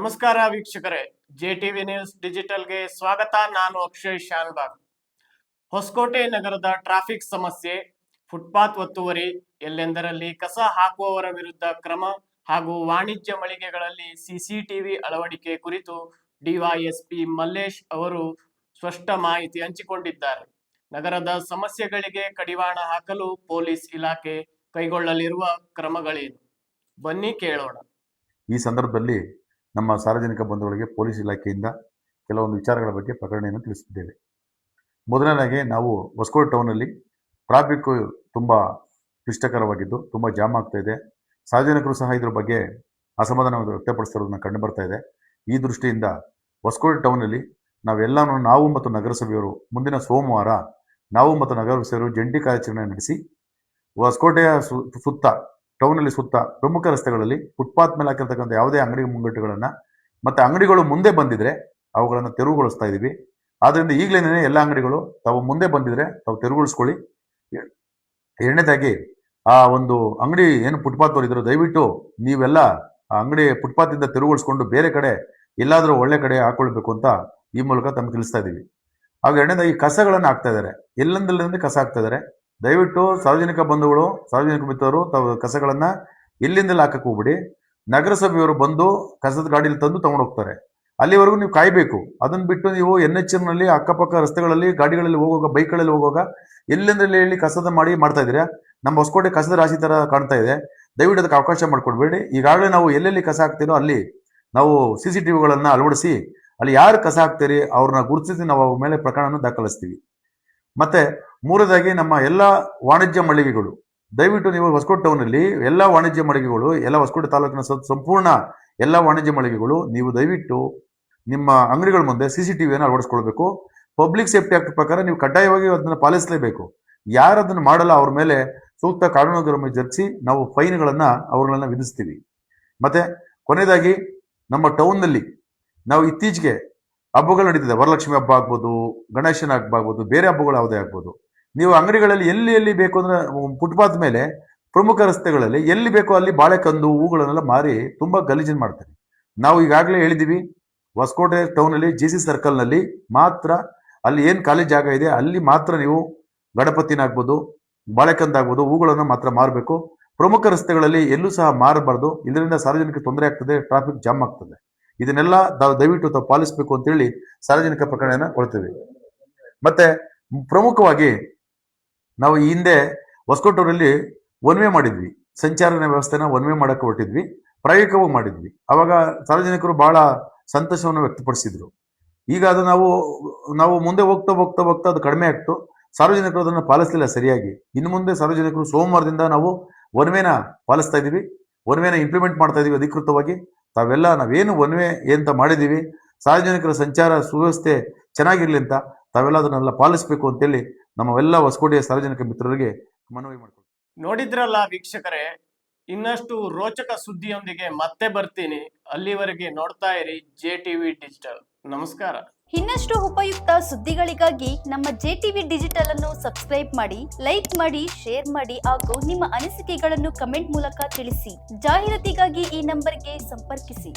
ನಮಸ್ಕಾರ ವೀಕ್ಷಕರೇ, JTV news ಡಿಜಿಟಲ್ಗೆ ಸ್ವಾಗತ. ನಾನು ಅಕ್ಷಯ್ ಶಾನ್ಭಾಗ್. ಹೊಸಕೋಟೆ ನಗರದ ಟ್ರಾಫಿಕ್ ಸಮಸ್ಯೆ, ಫುಟ್ಪಾತ್ ಒತ್ತುವರಿ, ಎಲ್ಲೆಂದರಲ್ಲಿ ಕಸ ಹಾಕುವವರ ವಿರುದ್ಧ ಕ್ರಮ ಹಾಗೂ ವಾಣಿಜ್ಯ ಮಳಿಗೆಗಳಲ್ಲಿ ಸಿಸಿಟಿವಿ ಅಳವಡಿಕೆ ಕುರಿತು ಡಿವೈಎಸ್ಪಿ ಮಲ್ಲೇಶ್ ಅವರು ಸ್ಪಷ್ಟ ಮಾಹಿತಿ ಹಂಚಿಕೊಂಡಿದ್ದಾರೆ. ನಗರದ ಸಮಸ್ಯೆಗಳಿಗೆ ಕಡಿವಾಣ ಹಾಕಲು ಪೊಲೀಸ್ ಇಲಾಖೆ ಕೈಗೊಳ್ಳಲಿರುವ ಕ್ರಮಗಳೇನು? ಬನ್ನಿ ಕೇಳೋಣ. ಈ ಸಂದರ್ಭದಲ್ಲಿ ನಮ್ಮ ಸಾರ್ವಜನಿಕ ಬಂಧುಗಳಿಗೆ ಪೊಲೀಸ್ ಇಲಾಖೆಯಿಂದ ಕೆಲವೊಂದು ವಿಚಾರಗಳ ಬಗ್ಗೆ ಪ್ರಕಟಣೆಯನ್ನು ತಿಳಿಸಿದ್ದೇವೆ. ಮೊದಲನೇದಾಗಿ ನಾವು ಹೊಸಕೋಟೆ ಟೌನಲ್ಲಿ ಟ್ರಾಫಿಕ್ ತುಂಬ ಕ್ಲಿಷ್ಟಕರವಾಗಿದ್ದು ತುಂಬ ಜಾಮ್ ಆಗ್ತಾ ಇದೆ. ಸಾರ್ವಜನಿಕರು ಸಹ ಇದ್ರ ಬಗ್ಗೆ ಅಸಮಾಧಾನವನ್ನು ವ್ಯಕ್ತಪಡಿಸಿರೋದನ್ನ ಕಂಡು ಬರ್ತಾ ಇದೆ. ಈ ದೃಷ್ಟಿಯಿಂದ ಹೊಸಕೋಟೆ ಟೌನಲ್ಲಿ ನಾವು ಮತ್ತು ನಗರಸಭೆಯವರು ಮುಂದಿನ ಸೋಮವಾರ ನಾವು ಮತ್ತು ನಗರಸಭೆಯವರು ಜಂಟಿ ಕಾರ್ಯಾಚರಣೆ ನಡೆಸಿ ಹೊಸಕೋಟೆಯ ಟೌನಲ್ಲಿ ಸುತ್ತ ಪ್ರಮುಖ ರಸ್ತೆಗಳಲ್ಲಿ ಫುಟ್ಪಾತ್ ಮೇಲೆ ಹಾಕಿರ್ತಕ್ಕಂಥ ಯಾವುದೇ ಅಂಗಡಿ ಮುಂಗಟ್ಟುಗಳನ್ನು ಮತ್ತು ಅಂಗಡಿಗಳು ಮುಂದೆ ಬಂದಿದ್ರೆ ಅವುಗಳನ್ನು ತೆರವುಗೊಳಿಸ್ತಾ ಇದ್ದೀವಿ. ಆದ್ದರಿಂದ ಈಗಲೇ ಎಲ್ಲ ಅಂಗಡಿಗಳು ತಾವು ಮುಂದೆ ಬಂದಿದ್ರೆ ತಾವು ತೆರವುಗೊಳಿಸ್ಕೊಳ್ಳಿ. ಎರಡನೇದಾಗಿ ಆ ಒಂದು ಅಂಗಡಿ ಏನು ಫುಟ್ಪಾತ್ ಅವರಿದ್ರು, ದಯವಿಟ್ಟು ನೀವೆಲ್ಲ ಆ ಅಂಗಡಿ ಫುಟ್ಪಾತಿಂದ ತೆರವುಗೊಳಿಸ್ಕೊಂಡು ಬೇರೆ ಕಡೆ ಎಲ್ಲಾದರೂ ಒಳ್ಳೆ ಕಡೆ ಹಾಕೊಳ್ಬೇಕು ಅಂತ ಈ ಮೂಲಕ ತಮಗೆ ತಿಳಿಸ್ತಾ ಇದ್ದೀವಿ. ಆಗ ಎರಡನೇದಾಗಿ ಕಸಗಳನ್ನು ಹಾಕ್ತಾ ಇದ್ದಾರೆ, ಎಲ್ಲೆಂದರಲ್ಲಿ ಕಸ ಹಾಕ್ತಾ ಇದ್ದಾರೆ. ದಯವಿಟ್ಟು ಸಾರ್ವಜನಿಕ ಬಂಧುಗಳು, ಸಾರ್ವಜನಿಕ ಮಿತ್ರರು ತಾವು ಕಸಗಳನ್ನು ಎಲ್ಲಿಂದಲೇ ಹಾಕಕ್ಕೆ ಹೋಗ್ಬಿಡಿ. ನಗರಸಭೆಯವರು ಬಂದು ಕಸದ ಗಾಡಿಯಲ್ಲಿ ತಂದು ತಗೊಂಡು ಹೋಗ್ತಾರೆ. ಅಲ್ಲಿವರೆಗೂ ನೀವು ಕಾಯಬೇಕು. ಅದನ್ನು ಬಿಟ್ಟು ನೀವು NH ಅಕ್ಕಪಕ್ಕ ರಸ್ತೆಗಳಲ್ಲಿ ಗಾಡಿಗಳಲ್ಲಿ ಹೋಗುವಾಗ, ಬೈಕ್ಗಳಲ್ಲಿ ಹೋಗುವಾಗ ಎಲ್ಲೆಂದರಲ್ಲಿ ಹೇಳಿ ಕಸದ ಮಾಡ್ತಾ ಇದ್ದೀರಾ. ನಮ್ಮ ಹೊಸಕೋಟೆ ಕಸದ ರಾಶಿ ಥರ ಕಾಣ್ತಾ ಇದೆ. ದಯವಿಟ್ಟು ಅದಕ್ಕೆ ಅವಕಾಶ ಮಾಡಿಕೊಡ್ಬೇಡಿ. ಈಗಾಗಲೇ ನಾವು ಎಲ್ಲೆಲ್ಲಿ ಕಸ ಹಾಕ್ತೀರೋ ಅಲ್ಲಿ ನಾವು CCTVಗಳನ್ನು ಅಳವಡಿಸಿ ಅಲ್ಲಿ ಯಾರು ಕಸ ಹಾಕ್ತೀರಿ ಅವ್ರನ್ನ ಗುರುತಿಸಿ ನಾವು ಅವ್ರ ಮೇಲೆ ಪ್ರಕರಣವನ್ನು ದಾಖಲಿಸ್ತೀವಿ. ಮತ್ತೆ ಮೂರನೇದಾಗಿ ನಮ್ಮ ಎಲ್ಲ ವಾಣಿಜ್ಯ ಮಳಿಗೆಗಳು, ದಯವಿಟ್ಟು ನೀವು ಹೊಸಕೋಟೆ ಟೌನಲ್ಲಿ ಎಲ್ಲ ವಾಣಿಜ್ಯ ಮಳಿಗೆಗಳು, ಎಲ್ಲ ಹೊಸಕೋಟೆ ತಾಲೂಕಿನ ಸಂಪೂರ್ಣ ಎಲ್ಲ ವಾಣಿಜ್ಯ ಮಳಿಗೆಗಳು ನೀವು ದಯವಿಟ್ಟು ನಿಮ್ಮ ಅಂಗಡಿಗಳ ಮುಂದೆ CCTVಯನ್ನು ಅಳವಡಿಸ್ಕೊಳ್ಬೇಕು. ಪಬ್ಲಿಕ್ ಸೇಫ್ಟಿ ಆಕ್ಟ್ ಪ್ರಕಾರ ನೀವು ಕಡ್ಡಾಯವಾಗಿ ಅದನ್ನು ಪಾಲಿಸಲೇಬೇಕು. ಯಾರು ಅದನ್ನು ಮಾಡಲ್ಲ ಅವ್ರ ಮೇಲೆ ಸೂಕ್ತ ಕಾನೂನು ಕ್ರಮ ಜರುಗಿಸಿ ನಾವು ಫೈನ್ಗಳನ್ನು ಅವ್ರನ್ನ ವಿಧಿಸ್ತೀವಿ. ಮತ್ತೆ ಕೊನೆಯದಾಗಿ ನಮ್ಮ ಟೌನ್ನಲ್ಲಿ ನಾವು ಇತ್ತೀಚೆಗೆ ಹಬ್ಬಗಳು ನಡೀತಿದೆ. ವರಲಕ್ಷ್ಮಿ ಹಬ್ಬ ಆಗ್ಬೋದು, ಗಣೇಶನ ಹಬ್ಬ ಆಗ್ಬೋದು, ಬೇರೆ ಹಬ್ಬಗಳು ಯಾವುದೇ ಆಗ್ಬೋದು. ನೀವು ಅಂಗಡಿಗಳಲ್ಲಿ ಎಲ್ಲಿ ಬೇಕು ಅಂದ್ರೆ ಫುಟ್ಪಾತ್ ಮೇಲೆ ಪ್ರಮುಖ ರಸ್ತೆಗಳಲ್ಲಿ ಎಲ್ಲಿ ಬೇಕೋ ಅಲ್ಲಿ ಬಾಳೆಕಂದು ಹೂಗಳನ್ನೆಲ್ಲ ಮಾರಿ ತುಂಬಾ ಗಲೀಜನ್ನು ಮಾಡ್ತಾರೆ. ನಾವು ಈಗಾಗಲೇ ಹೇಳಿದ್ದೀವಿ, ಹೊಸಕೋಟೆ ಟೌನಲ್ಲಿ GC ಸರ್ಕಲ್ನಲ್ಲಿ ಮಾತ್ರ ಅಲ್ಲಿ ಏನು ಖಾಲಿ ಜಾಗ ಇದೆ ಅಲ್ಲಿ ಮಾತ್ರ ನೀವು ಗಣಪತಿನ ಆಗ್ಬೋದು, ಬಾಳೆಕಂದ ಆಗ್ಬೋದು, ಹೂಗಳನ್ನು ಮಾತ್ರ ಮಾರಬೇಕು. ಪ್ರಮುಖ ರಸ್ತೆಗಳಲ್ಲಿ ಎಲ್ಲೂ ಸಹ ಮಾರಬಾರ್ದು. ಇದರಿಂದ ಸಾರ್ವಜನಿಕ ತೊಂದರೆ ಆಗ್ತದೆ, ಟ್ರಾಫಿಕ್ ಜಾಮ್ ಆಗ್ತದೆ. ಇದನ್ನೆಲ್ಲ ದಯವಿಟ್ಟು ತಾವು ಪಾಲಿಸಬೇಕು ಅಂತೇಳಿ ಸಾರ್ವಜನಿಕ ಪ್ರಕರಣವನ್ನು ಕೊಡ್ತೀವಿ. ಮತ್ತೆ ಪ್ರಮುಖವಾಗಿ ನಾವು ಈ ಹಿಂದೆ ಹೊಸಕೋಟೆಯಲ್ಲಿ ಒನ್ ವೇ ಮಾಡಿದ್ವಿ, ಸಂಚಾರ ವ್ಯವಸ್ಥೆನ ಒನ್ ವೇ ಮಾಡಕ್ಕೆ ಹೊರಟಿದ್ವಿ, ಪ್ರಾಯೋಗಿಕವಾಗಿ ಮಾಡಿದ್ವಿ. ಅವಾಗ ಸಾರ್ವಜನಿಕರು ಬಹಳ ಸಂತೋಷವನ್ನು ವ್ಯಕ್ತಪಡಿಸಿದ್ರು. ಈಗ ಅದು ನಾವು ಮುಂದೆ ಹೋಗ್ತಾ ಅದು ಕಡಿಮೆ ಆಗ್ತು. ಸಾರ್ವಜನಿಕರು ಅದನ್ನು ಪಾಲಿಸಲಿಲ್ಲ ಸರಿಯಾಗಿ. ಇನ್ನು ಮುಂದೆ ಸಾರ್ವಜನಿಕರು ಸೋಮವಾರದಿಂದ ನಾವು ಒನ್ ವೇನ ಪಾಲಿಸ್ತಾ ಇದ್ದೀವಿ, ಒನ್ ವೇನ ಇಂಪ್ಲಿಮೆಂಟ್ ಮಾಡ್ತಾ ಇದೀವಿ ಅಧಿಕೃತವಾಗಿ. ನಾವೇನು ಒನ್ ವೇ ಅಂತ ಮಾಡಿದ್ದೀವಿ, ಸಾರ್ವಜನಿಕರ ಸಂಚಾರ ಸುವ್ಯವಸ್ಥೆ ಚೆನ್ನಾಗಿರ್ಲಿ ಅಂತ ತಾವೆಲ್ಲ ಅದನ್ನೆಲ್ಲ ಪಾಲಿಸಬೇಕು ಅಂತೇಳಿ ನಮ್ಮೆಲ್ಲ ಹೊಸಕೋಟೆಯ ಸಾರ್ವಜನಿಕ ಮಿತ್ರರಿಗೆ ಮನವಿ ಮಾಡ್ಕೊಳ್ತೀವಿ. ನೋಡಿದ್ರಲ್ಲ ವೀಕ್ಷಕರೇ, ಇನ್ನಷ್ಟು ರೋಚಕ ಸುದ್ದಿಯೊಂದಿಗೆ ಮತ್ತೆ ಬರ್ತೀನಿ. ಅಲ್ಲಿವರೆಗೆ ನೋಡ್ತಾ ಇರಿ JTV ಡಿಜಿಟಲ್. ನಮಸ್ಕಾರ. ಇನ್ನಷ್ಟು ಉಪಯುಕ್ತ ಸುದ್ದಿಗಳಿಗಾಗಿ ನಮ್ಮ JTV ಡಿಜಿಟಲ್ ಅನ್ನು ಸಬ್ಸ್ಕ್ರೈಬ್ ಮಾಡಿ, ಲೈಕ್ ಮಾಡಿ, ಶೇರ್ ಮಾಡಿ ಹಾಗೂ ನಿಮ್ಮ ಅನಿಸಿಕೆಗಳನ್ನು ಕಮೆಂಟ್ ಮೂಲಕ ತಿಳಿಸಿ. ಜಾಹೀರಾತಿಗಾಗಿ ಈ ನಂಬರ್ಗೆ ಸಂಪರ್ಕಿಸಿ.